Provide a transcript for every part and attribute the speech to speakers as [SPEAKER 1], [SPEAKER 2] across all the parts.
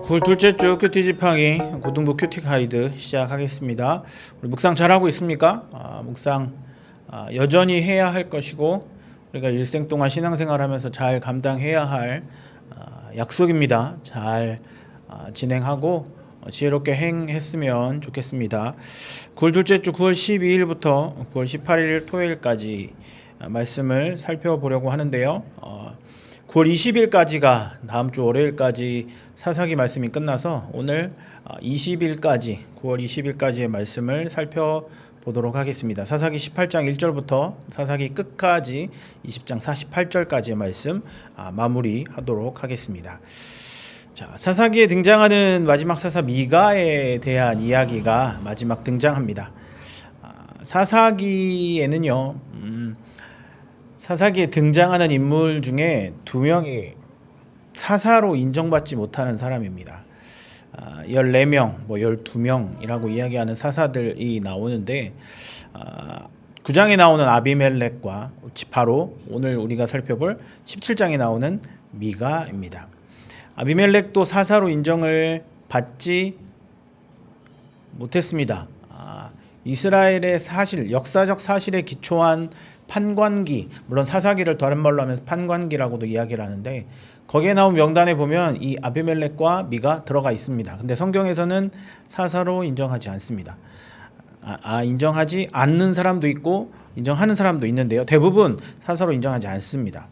[SPEAKER 1] 9월 둘째 주 큐티 지팡이 고등부 큐티 가이드 시작하겠습니다. 우리 묵상 잘하고 있습니까? 묵상 여전히 해야 할 것이고 우리가 일생 동안 신앙생활하면서 잘 감당해야 할 약속입니다. 잘 진행하고 지혜롭게 행했으면 좋겠습니다. 9월 둘째 주 9월 12일부터 9월 18일 토요일까지 말씀을 살펴보려고 하는데요. 9월 20일까지가 다음 주 월요일까지 사사기 말씀이 끝나서 오늘 20일까지 9월 20일까지의 말씀을 살펴보도록 하겠습니다. 사사기 18장 1절부터 사사기 끝까지 20장 48절까지의 말씀 마무리하도록 하겠습니다. 자, 사사기에 등장하는 마지막 사사 미가에 대한 이야기가 마지막 등장합니다. 사사기에는요, 사사기에 등장하는 인물 중에 두 명이 사사로 인정받지 못하는 사람입니다. 14명, 12명이라고 이야기하는 사사들이 나오는데 9장에 나오는 아비멜렉과 바로 오늘 우리가 살펴볼 17장에 나오는 미가입니다. 아비멜렉도 사사로 인정을 받지 못했습니다. 이스라엘의 사실, 역사적 사실에 기초한 판관기, 물론 사사기를 다른 말로 하면 판관기라고도 이야기를 하는데 거기에 나온 명단에 보면 이 아비멜렉과 미가 들어가 있습니다. 근데 성경에서는 사사로 인정하지 않습니다. 인정하지 않는 사람도 있고 인정하는 사람도 있는데요. 대부분 사사로 인정하지 않습니다.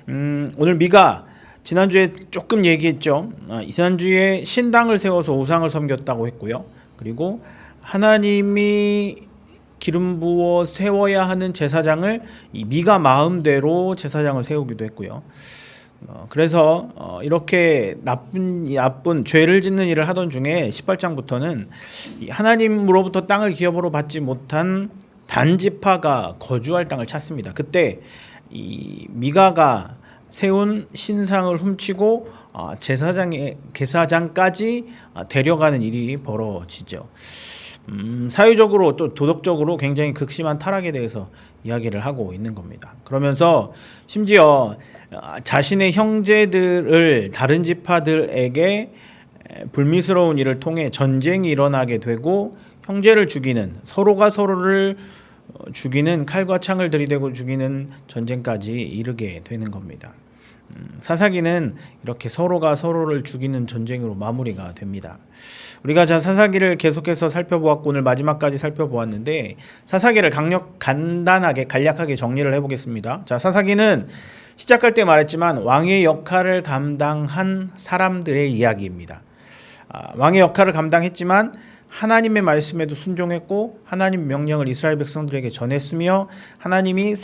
[SPEAKER 1] 오늘 미가 지난주에 조금 얘기했죠. 지난주에 신당을 세워서 우상을 섬겼다고 했고요. 그리고 하나님이 기름 부어 세워야 하는 제사장을 이 미가 마음대로 제사장을 세우기도 했고요. 그래서 이렇게 나쁜 죄를 짓는 일을 하던 중에 18장부터는 하나님으로부터 땅을 기업으로 받지 못한 단지파가 거주할 땅을 찾습니다. 그때 이 미가가 세운 신상을 훔치고 제사장까지 데려가는 일이 벌어지죠. 사회적으로 또 도덕적으로 굉장히 극심한 타락에 대해서 이야기를 하고 있는 겁니다. 그러면서 심지어 자신의 형제들을 다른 지파들에게 불미스러운 일을 통해 전쟁이 일어나게 되고 형제를 죽이는, 서로가 서로를 죽이는, 칼과 창을 들이대고 죽이는 전쟁까지 이르게 되는 겁니다. 사사기는 이렇게 서로가 서로를 죽이는 전쟁으로 마무리가 됩니다. 우리가 사사기를 계속해서 살펴보았고 오늘 마지막까지 살펴보았는데 사사기를 간단하게 간략하게 정리를 해보겠습니다. 자, 사사기는 시작할 때 말했지만 왕의 역할을 감당한 사람들의 이야기입니다. 왕의 역할을 감당했지만 하나님의 말씀에도 순종했고 하나님 명령을 이스라엘 백성들에게 전했으며 하나님이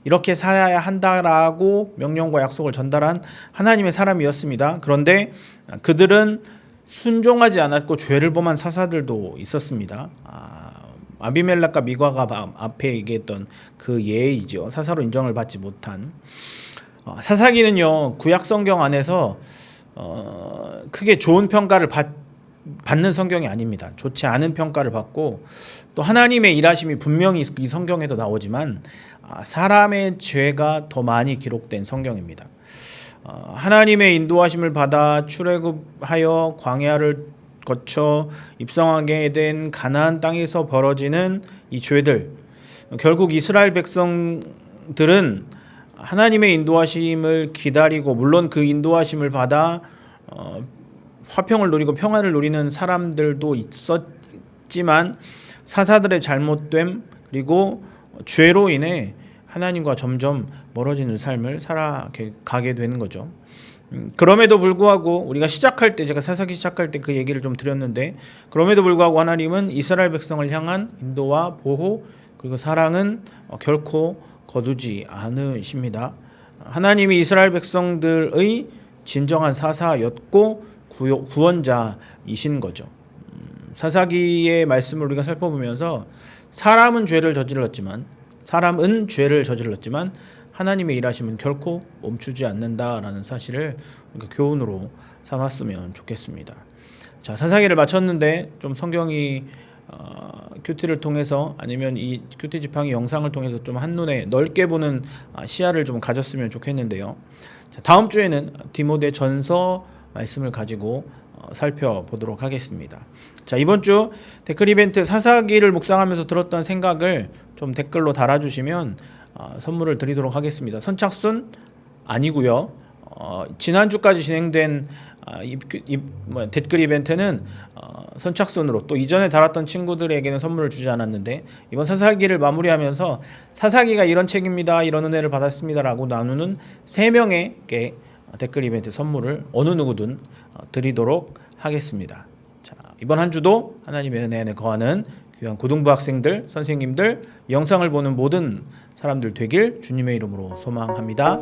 [SPEAKER 1] 이렇게 살아야 한다라고 명령과 약속을 전달한 하나님의 사람이었습니다. 그런데 그들은 순종하지 않았고 죄를 범한 사사들도 있었습니다. 아비멜렉과 미가가 앞에 얘기했던 그 예이죠. 사사로 인정을 받지 못한 사사기는요, 구약 성경 안에서 크게 좋은 평가를 받는 성경이 아닙니다. 좋지 않은 평가를 받고 또 하나님의 일하심이 분명히 이 성경에도 나오지만 사람의 죄가 더 많이 기록된 성경입니다. 하나님의 인도하심을 받아 출애굽하여 광야를 거쳐 입성하게 된 가나안 땅에서 벌어지는 이 죄들, 결국 이스라엘 백성들은 하나님의 인도하심을 기다리고 물론 그 인도하심을 받아 화평을 누리고 평안을 누리는 사람들도 있었지만 사사들의 잘못됨 그리고 죄로 인해 하나님과 점점 멀어지는 삶을 살아가게 되는 거죠. 그럼에도 불구하고 우리가 제가 사사기 시작할 때 그 얘기를 좀 드렸는데 그럼에도 불구하고 하나님은 이스라엘 백성을 향한 인도와 보호 그리고 사랑은 결코 거두지 않으십니다. 하나님이 이스라엘 백성들의 진정한 사사였고 구원자이신 거죠. 사사기의 말씀을 우리가 살펴보면서 사람은 죄를 저질렀지만 하나님의 일하심은 결코 멈추지 않는다라는 사실을 우리가 교훈으로 삼았으면 좋겠습니다. 자, 사사기를 마쳤는데 좀 성경이 큐티를 통해서 아니면 이 큐티 지팡이 영상을 통해서 좀 한눈에 넓게 보는 시야를 좀 가졌으면 좋겠는데요. 자, 다음 주에는 디모데 전서 말씀을 가지고 살펴보도록 하겠습니다. 자, 이번 주 댓글 이벤트 사사기를 묵상하면서 들었던 생각을 좀 댓글로 달아주시면 선물을 드리도록 하겠습니다. 선착순 아니고요. 지난주까지 진행된 댓글 이벤트는 선착순으로 또 이전에 달았던 친구들에게는 선물을 주지 않았는데, 이번 사사기를 마무리하면서 사사기가 이런 책입니다, 이런 은혜를 받았습니다 라고 나누는 3명에게 댓글 이벤트 선물을 어느 누구든 드리도록 하겠습니다. 자, 이번 한 주도 하나님의 은혜 안에 거하는 귀한 고등부 학생들, 선생님들, 영상을 보는 모든 사람들 되길 주님의 이름으로 소망합니다.